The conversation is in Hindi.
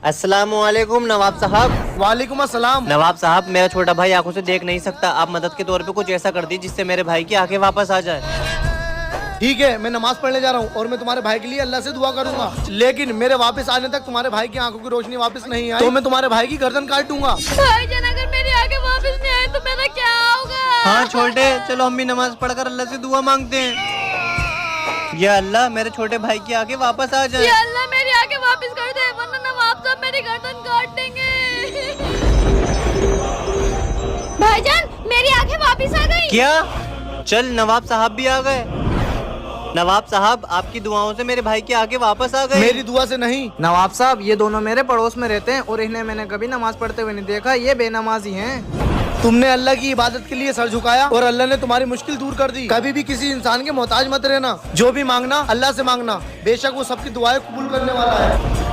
अस्सलामुअलैकुम नवाब साहब। वालेकुम अस्सलाम। नवाब साहब, मेरा छोटा भाई आंखों से देख नहीं सकता, आप मदद के तौर पे कुछ ऐसा कर दी जिससे मेरे भाई की आंखें वापस आ जाए। ठीक है, मैं नमाज पढ़ने जा रहा हूँ और मैं तुम्हारे भाई के लिए अल्लाह से दुआ करूंगा, लेकिन मेरे वापस आने तक तुम्हारे भाई की आंखों की रोशनी वापस नहीं आई तो मैं तुम्हारे भाई की गर्दन काट दूंगा। भाईजान, अगर मेरी आंखें वापस नहीं आई तो मेरा क्या होगा? हाँ छोटे, चलो हम भी नमाज पढ़कर अल्लाह से दुआ मांगते हैं। या अल्लाह, मेरे छोटे भाई की आंखें वापस आ जाए। या अल्लाह, मेरी आंखें वापस कर दे, वरना नवाब साहब मेरी गर्दन काट देंगे। भाईजान, मेरी आंखें वापस आ गई। क्या? चल, नवाब साहब भी आ गए। नवाब साहब, आपकी दुआओं से मेरे भाई की आंखें वापस आ गई। मेरी दुआ से नहीं। नवाब साहब, ये दोनों मेरे पड़ोस में रहते हैं और इन्हें मैंने कभी नमाज पढ़ते हुए नहीं देखा। ये बेनमाजी हैं। तुमने अल्लाह की इबादत के लिए सर झुकाया और अल्लाह ने तुम्हारी मुश्किल दूर कर दी। कभी भी किसी इंसान के मोहताज मत रहना। जो भी मांगना अल्लाह से मांगना, बेशक वो सबकी दुआएं कबूल करने वाला है।